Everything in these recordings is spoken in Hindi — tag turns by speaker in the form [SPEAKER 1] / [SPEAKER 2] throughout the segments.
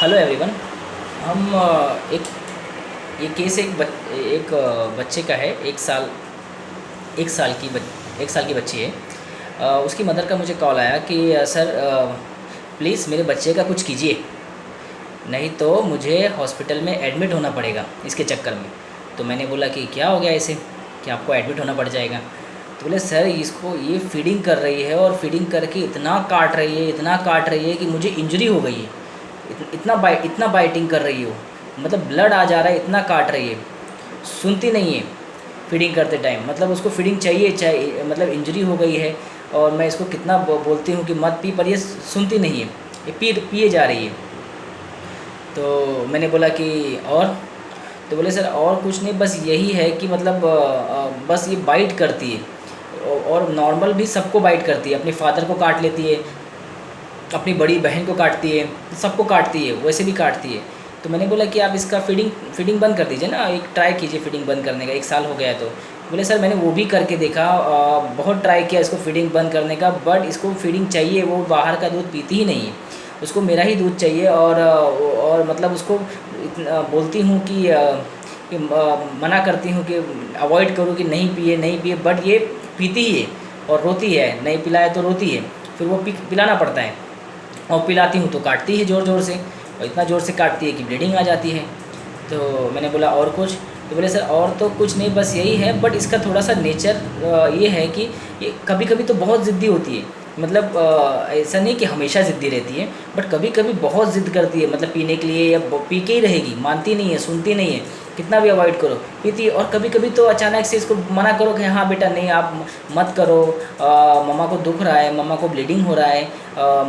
[SPEAKER 1] Hello everyone. हम एक ये केस बच्चे का है। एक साल की बच, 1 साल की बच्ची है। उसकी मदर का मुझे कॉल आया कि सर प्लीज़ मेरे बच्चे का कुछ कीजिए, नहीं तो मुझे हॉस्पिटल में एडमिट होना पड़ेगा इसके चक्कर में। तो मैंने बोला कि क्या हो गया इसे कि आपको एडमिट होना पड़ जाएगा। तो बोले सर इसको ये फीडिंग कर रही है और फीडिंग करके इतना काट रही है कि मुझे इंजरी हो गई है। इतना बाइटिंग कर रही हो, मतलब ब्लड आ जा रहा है, इतना काट रही है, सुनती नहीं है फीडिंग करते टाइम। मतलब उसको फीडिंग चाहिए, मतलब इंजरी हो गई है और मैं इसको कितना बोलती हूँ कि मत पी, पर ये सुनती नहीं है, ये पिए जा रही है। तो मैंने बोला कि और, तो बोले सर और कुछ नहीं, बस यही है कि मतलब बस ये बाइट करती है और नॉर्मल भी सबको बाइट करती है, अपने फादर को काट लेती है, अपनी बड़ी बहन को काटती है, सबको काटती है, वैसे भी काटती है। तो मैंने बोला कि आप इसका फीडिंग बंद कर दीजिए ना, एक ट्राई कीजिए फीडिंग बंद करने का, 1 साल हो गया है। तो बोले सर मैंने वो भी करके देखा, बहुत ट्राई किया इसको फीडिंग बंद करने का, बट इसको फीडिंग चाहिए, वो बाहर का दूध पीती ही नहीं है, उसको मेरा ही दूध चाहिए। और मतलब उसको बोलती हूँ कि मना करती हूँ कि अवॉइड करूँ कि नहीं पिए, बट ये पीती ही है और रोती है, नहीं पिलाए तो रोती है, फिर वो पिलाना पड़ता है। और पिलाती हूँ तो काटती है ज़ोर ज़ोर से, और इतना ज़ोर से काटती है कि ब्लीडिंग आ जाती है। तो मैंने बोला और कुछ, तो बोले सर और तो कुछ नहीं, बस यही है, बट इसका थोड़ा सा नेचर ये है कि ये कभी कभी तो बहुत ज़िद्दी होती है। मतलब ऐसा नहीं कि हमेशा ज़िद्दी रहती है, बट कभी कभी बहुत ज़िद्द करती है, मतलब पीने के लिए, या पी के ही रहेगी, मानती नहीं है, सुनती नहीं है, कितना भी अवॉइड करो पीती है। और कभी कभी तो अचानक से इसको मना करो कि हाँ बेटा नहीं आप मत करो, मम्मा को दुख रहा है, मम्मा को ब्लीडिंग हो रहा है,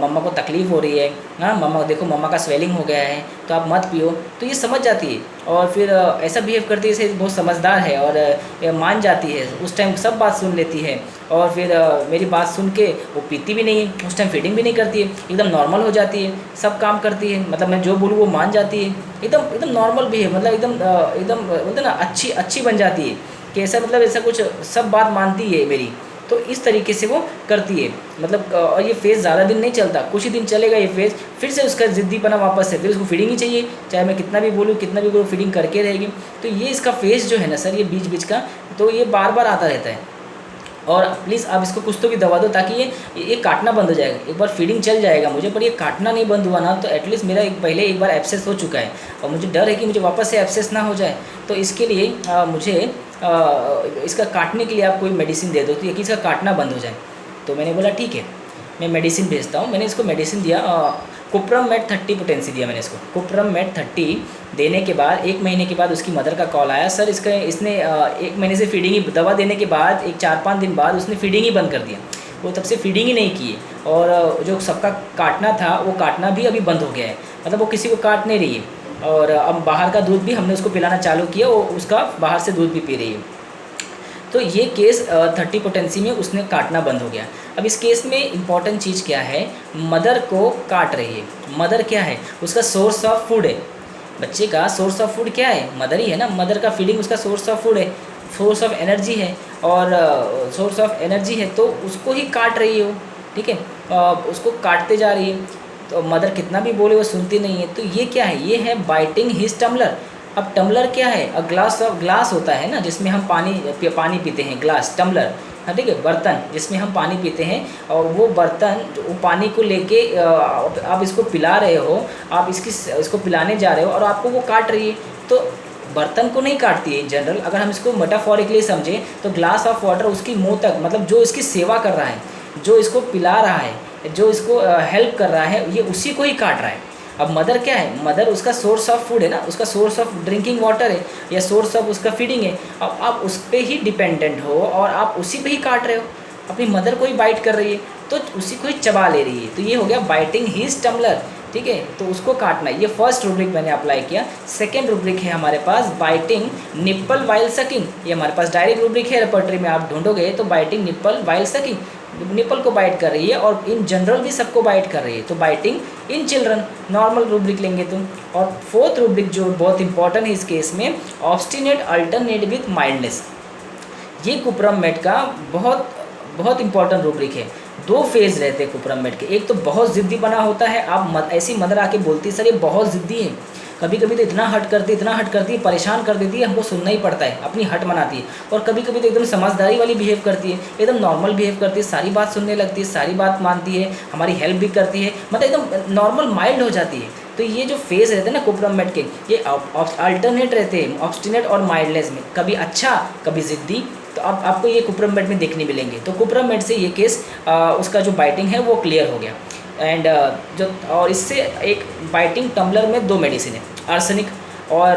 [SPEAKER 1] मम्मा को तकलीफ़ हो रही है, हाँ मम्मा देखो मम्मा का स्वेलिंग हो गया है, तो आप मत पियो, तो ये समझ जाती है। और फिर ऐसा बिहेव करती है जैसे बहुत समझदार है, और मान जाती है, उस टाइम सब बात सुन लेती है। और फिर मेरी बात सुन के वो पीती भी नहीं है, उस टाइम फीडिंग भी नहीं करती है, एकदम नॉर्मल हो जाती है, सब काम करती है, मतलब मैं जो बोलूँ वो मान जाती है, एकदम एकदम नॉर्मल भी है, मतलब एकदम बोलते हैं ना अच्छी बन जाती है कि ऐसा, मतलब ऐसा कुछ सब बात मानती है मेरी। तो इस तरीके से वो करती है, मतलब और ये फेज़ ज़्यादा दिन नहीं चलता, कुछ ही दिन चलेगा ये फेज़, फिर से उसका ज़िद्दीपना वापस है, फिर उसको फीडिंग ही चाहिए, चाहे मैं कितना भी बोलूँ फीडिंग करके रहेगी। तो ये इसका फेज़ जो है ना सर, ये बीच का, तो ये बार बार आता रहता है। और प्लीज़ आप इसको कुछ तो भी दवा दो ताकि ये काटना बंद हो जाएगा। एक बार फीडिंग चल जाएगा मुझे, पर ये काटना नहीं बंद हुआ ना, तो एटलीस्ट मेरा पहले एक बार एब्सेस हो चुका है, और मुझे डर है कि मुझे वापस से एब्सेस ना हो जाए। तो इसके लिए मुझे इसका काटने के लिए आप कोई मेडिसिन दे दो, तो ये कि इसका काटना बंद हो जाए। तो मैंने बोला ठीक है, मैं मेडिसिन भेजता हूँ। मैंने इसको मेडिसिन दिया, कुप्रम मेट 30 पोटेंसी दिया मैंने इसको। कुप्रम मेट 30 देने के बाद 1 महीने के बाद उसकी मदर का कॉल आया, सर इसने 1 महीने से फीडिंग ही, दवा देने के बाद एक 4-5 दिन बाद उसने फीडिंग ही बंद कर दिया, वो तब से फीडिंग ही नहीं की। और जो सबका काटना था वो काटना भी अभी बंद हो गया है, मतलब वो किसी को काट नहीं रही है। और अब बाहर का दूध भी हमने उसको पिलाना चालू किया, वो उसका बाहर से दूध भी पी रही है। तो ये केस 30 पोटेंसी में उसने काटना बंद हो गया। अब इस केस में इम्पॉर्टेंट चीज़ क्या है, मदर को काट रही है। मदर क्या है, उसका सोर्स ऑफ फूड है। बच्चे का सोर्स ऑफ फूड क्या है, मदर ही है ना, मदर का फीडिंग उसका सोर्स ऑफ फूड है, सोर्स ऑफ एनर्जी है, और सोर्स ऑफ एनर्जी है, तो उसको ही काट रही है वो, ठीक है, उसको काटते जा रही है। तो मदर कितना भी बोले वो सुनती नहीं है। तो ये क्या है, ये है बाइटिंग हिज टम्बलर। अब टम्बलर क्या है, ग्लास होता है ना जिसमें हम पानी पीते हैं, ग्लास टम्बलर, हाँ ठीक है, बर्तन जिसमें हम पानी पीते हैं, और वो बर्तन वो पानी को लेके आप इसको पिला रहे हो, आप इसको पिलाने जा रहे हो, और आपको वो काट रही है। तो बर्तन को नहीं काटती है इन जनरल, अगर हम इसको मेटाफोरिकली समझें तो ग्लास ऑफ वाटर उसकी मुंह तक, मतलब जो इसकी सेवा कर रहा है, जो इसको पिला रहा है, जो इसको हेल्प कर रहा है, ये उसी को ही काट रहा है। अब मदर क्या है, मदर उसका सोर्स ऑफ फूड है ना, उसका सोर्स ऑफ ड्रिंकिंग वाटर है, या सोर्स ऑफ उसका फीडिंग है। अब आप उस पर ही डिपेंडेंट हो और आप उसी पे ही काट रहे हो, अपनी मदर को ही बाइट कर रही है, तो उसी को ही चबा ले रही है। तो ये हो गया बाइटिंग हिज टम्बलर, ठीक है, तो उसको काटना। ये फर्स्ट रूब्रिक मैंने अप्लाई किया। सेकेंड रूब्रिक है हमारे पास बाइटिंग निप्पल वाइल सकिंग। ये हमारे पास डायरेक्ट रूब्रिक है, रेपर्टरी में आप ढूंढोगे तो biting nipple while sucking, nipple को बाइट कर रही है, और इन जनरल भी सबको बाइट कर रही है, तो biting in children, normal rubric लेंगे तुम। और फोर्थ रूब्रिक जो बहुत इंपॉर्टेंट है इस केस में, ऑब्स्टिनेट अल्टरनेट विथ माइल्डनेस। ये कुप्रम मेट का बहुत बहुत इंपॉर्टेंट रूब्रिक है। दो फेज़ रहते हैं कुप्रमेट के। एक तो बहुत ज़िद्दी बना होता है, आप ऐसी मदर आके बोलती है सर ये बहुत ज़िद्दी है, कभी कभी तो इतना हट करती है, परेशान कर देती है, हमको सुनना ही पड़ता है, अपनी हट मनाती है। और कभी कभी तो एकदम समझदारी वाली बिहेव करती है, एकदम नॉर्मल बिहेव करती है, सारी बात सुनने लगती है, सारी बात मानती है, हमारी हेल्प भी करती है, मतलब एकदम नॉर्मल माइल्ड हो जाती है। तो ये जो फेज़ रहते हैं ना कुप्रमेट के, ये अल्टरनेट रहते हैं ऑब्स्टिनेट और माइल्डनेस में, कभी अच्छा कभी ज़िद्दी। तो अब आपको ये कुप्रमेट में देखने मिलेंगे। तो कुप्रमेट से ये केस उसका जो बाइटिंग है वो क्लियर हो गया। एंड जो और इससे एक बाइटिंग टम्बलर में दो मेडिसिन है, आर्सेनिक और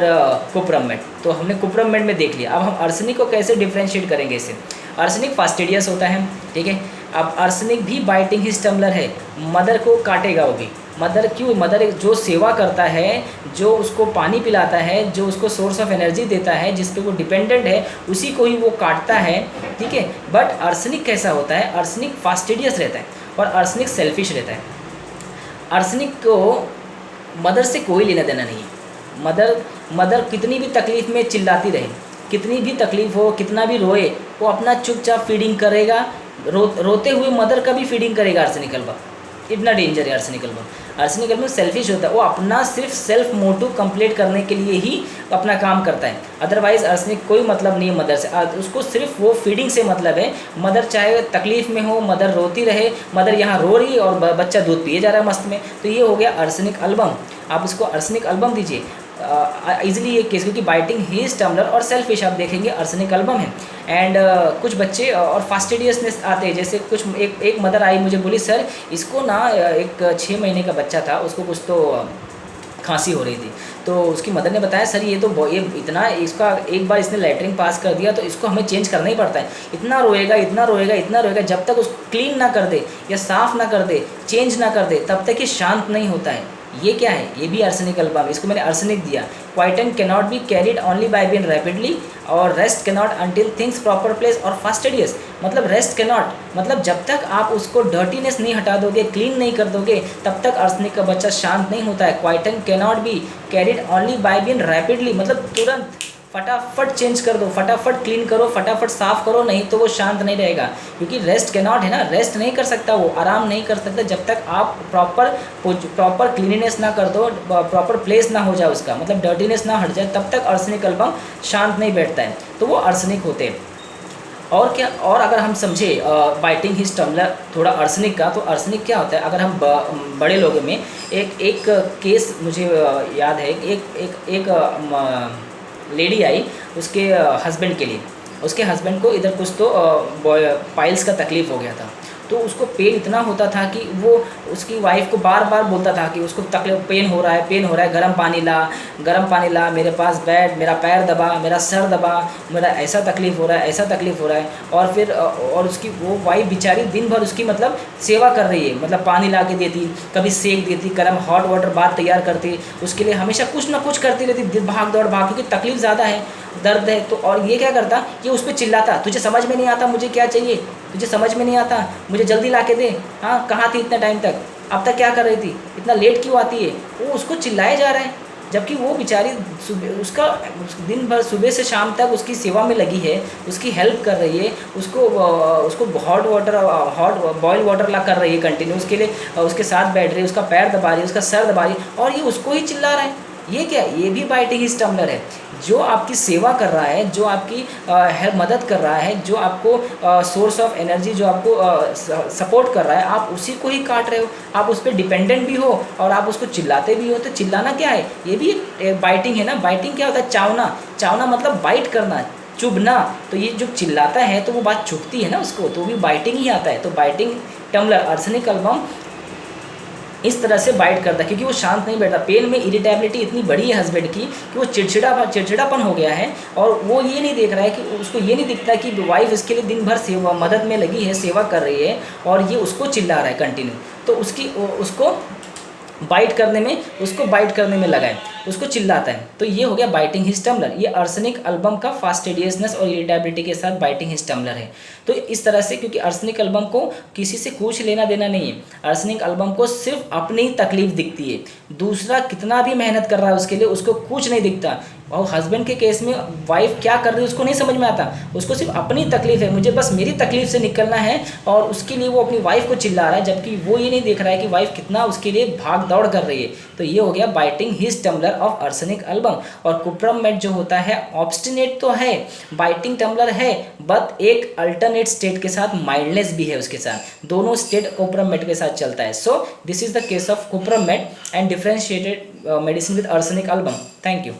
[SPEAKER 1] कुप्रमेट। तो हमने कुप्रमेट में देख लिया, अब हम आर्सेनिक को कैसे डिफ्रेंशिएट करेंगे इससे। आर्सेनिक फास्टिडियस होता है, ठीक है। अब आर्सेनिक भी बाइटिंग हिज टम्बलर है, मदर को काटेगा वो भी। मदर क्यों, मदर जो सेवा करता है, जो उसको पानी पिलाता है, जो उसको सोर्स ऑफ एनर्जी देता है, जिस पे वो डिपेंडेंट है, उसी को ही वो काटता है, ठीक है। बट आर्सेनिक कैसा होता है, आर्सेनिक फास्टिडियस रहता है और आर्सेनिक सेल्फिश रहता है। आर्सेनिक को मदर से कोई लेना देना नहीं है। मदर कितनी भी तकलीफ़ में चिल्लाती रहे, कितनी भी तकलीफ़ हो, कितना भी रोए, वो अपना चुपचाप फीडिंग करेगा। रोते हुए मदर का भी फीडिंग करेगा आर्सेनिक अल्बम। इतना डेंजर है arsenic album. Arsenic album selfish होता है, वो अपना सिर्फ सेल्फ मोटिव कंप्लीट करने के लिए ही अपना काम करता है। अदरवाइज़ आर्सेनिक कोई मतलब नहीं है मदर से, उसको सिर्फ वो फीडिंग से मतलब है। मदर चाहे तकलीफ़ में हो, मदर रोती रहे, मदर यहाँ रो रही है और बच्चा दूध पिए जा रहा है मस्त में, तो ये हो गया आर्सेनिक अल्बम। आप इसको आर्सेनिक अल्बम दीजिए ईजिली ये केस, क्योंकि बाइटिंग हिज टम्बलर और सेल्फिश आप देखेंगे आर्सेनिक अल्बम है। एंड कुछ बच्चे और फास्टिडियसनेस आते हैं, जैसे कुछ एक मदर आई मुझे बोली सर इसको ना एक 6 महीने का बच्चा था, उसको कुछ तो खांसी हो रही थी। तो उसकी मदर ने बताया सर ये तो ये इतना, इसका एक बार इसने लेटरिन पास कर दिया तो इसको हमें चेंज करना ही पड़ता है। इतना रोएगा इतना रोएगा इतना रोएगा, जब तक उसको क्लीन ना कर दे या साफ़ ना कर दे, चेंज ना कर दे, तब तक ये शांत नहीं होता है। ये क्या है, ये भी आर्सेनिक अल्बम, इसको मैंने आर्सेनिक दिया। Quieten cannot be carried only by being rapidly और rest cannot until things proper place और फास्टिडियस। मतलब रेस्ट कैनॉट, मतलब जब तक आप उसको डर्टीनेस नहीं हटा दोगे, क्लीन नहीं कर दोगे, तब तक आर्सेनिक का बच्चा शांत नहीं होता है। Quieten cannot be carried only by being rapidly, मतलब तुरंत फटाफट चेंज कर दो, फटाफट क्लीन करो, फटाफट साफ़ करो, नहीं तो वो शांत नहीं रहेगा। क्योंकि रेस्ट कैनॉट है ना, रेस्ट नहीं कर सकता, वो आराम नहीं कर सकता जब तक आप प्रॉपर क्लीनिनेस ना कर दो, प्रॉपर प्लेस ना हो जाए उसका, मतलब डर्टीनेस ना हट जाए, तब तक आर्सेनिक अल्बम शांत नहीं बैठता है। तो वो आर्सेनिक होते हैं। और क्या, और अगर हम समझे बाइटिंग हिज टम्बलर थोड़ा आर्सेनिक का, तो आर्सेनिक क्या होता है, अगर हम बड़े लोगों में एक केस मुझे याद है, एक लेडी आई उसके हस्बैंड के लिए। उसके हस्बैंड को इधर कुछ तो पाइल्स का तकलीफ़ हो गया था, तो उसको पेन इतना होता था कि वो उसकी वाइफ को बार बार बोलता था कि उसको तकलीफ, पेन हो रहा है, गर्म पानी ला, मेरे पास बैठ, मेरा पैर दबा, मेरा सर दबा, मेरा ऐसा तकलीफ़ हो रहा है। और फिर और उसकी वो वाइफ बेचारी दिन भर उसकी मतलब सेवा कर रही है, मतलब पानी ला के देती, कभी सेक देती, गर्म हॉट वाटर बात तैयार करती, उसके लिए हमेशा कुछ ना कुछ करती रहती, भाग दौड़, क्योंकि तकलीफ़ ज़्यादा है, दर्द है। तो और ये क्या करता, ये उस पर चिल्लाता, तुझे समझ में नहीं आता मुझे क्या चाहिए, तुझे समझ में नहीं आता, मुझे जल्दी ला के दे, हाँ कहाँ थी इतना टाइम तक, अब तक क्या कर रही थी, इतना लेट क्यों आती है। वो उसको चिल्लाया जा रहा है, जबकि वो बेचारी उसका दिन भर सुबह से शाम तक उसकी सेवा में लगी है, उसकी हेल्प कर रही है, उसको हॉट बॉयल वाटर ला कर रही है कंटिन्यू, उसके लिए उसके साथ बैठ रही है, उसका पैर दबा रही है, उसका सर दबा रही है, और ये उसको ही चिल्ला रहा है। ये क्या है, ये भी बाइटिंग हिज टम्बलर है। जो आपकी सेवा कर रहा है, जो आपकी मदद कर रहा है, जो आपको सोर्स ऑफ एनर्जी, जो आपको सपोर्ट कर रहा है, आप उसी को ही काट रहे हो, आप उस पर डिपेंडेंट भी हो और आप उसको चिल्लाते भी हो। तो चिल्लाना क्या है, ये भी एक बाइटिंग है ना। बाइटिंग क्या होता है, चावना मतलब बाइट करना, चुभना। तो ये जो चिल्लाता है तो वो बात चुभती है ना उसको, तो भी बाइटिंग ही आता है। तो बाइटिंग टम्बलर आर्सेनिक अल्बम इस तरह से बाइट करता है, क्योंकि वो शांत नहीं बैठता। पेन में इरिटेबिलिटी इतनी बड़ी है हस्बैंड की कि वो चिड़चिड़ापन हो गया है, और वो ये नहीं देख रहा है कि उसको ये नहीं दिखता कि वाइफ इसके लिए दिन भर सेवा मदद में लगी है, सेवा कर रही है, और ये उसको चिल्ला रहा है कंटिन्यू। तो उसको बाइट करने में लगा है, उसको चिल्लाता है। तो ये हो गया बाइटिंग हिज टम्बलर। ये आर्सेनिक अल्बम का फास्टिडियसनेस और इरिटेबिलिटी के साथ बाइटिंग हिज टम्बलर है। तो इस तरह से, क्योंकि आर्सेनिक अल्बम को किसी से कुछ लेना देना नहीं है, आर्सेनिक अल्बम को सिर्फ अपनी ही तकलीफ दिखती है, दूसरा कितना भी मेहनत कर रहा है उसके लिए उसको कुछ नहीं दिखता। और हस्बैंड के केस में वाइफ क्या कर रही है उसको नहीं समझ में आता, उसको सिर्फ अपनी तकलीफ है, मुझे बस मेरी तकलीफ से निकलना है, और उसके लिए वो अपनी वाइफ को चिल्ला रहा है, जबकि वो ये नहीं देख रहा है कि वाइफ कितना उसके लिए भाग दौड़ कर रही है। तो ये हो गया biting his tumbler of arsenic album. और कुप्रमेट जो होता है ऑब्स्टिनेट तो है, बाइटिंग टम्बलर है, बट एक अल्टरनेट स्टेट के साथ माइल्डनेस भी है उसके साथ, दोनों स्टेट कुप्रमेट के साथ चलता है। So this is the case of कुप्रमेट and differentiated medicine with arsenic album. Thank you.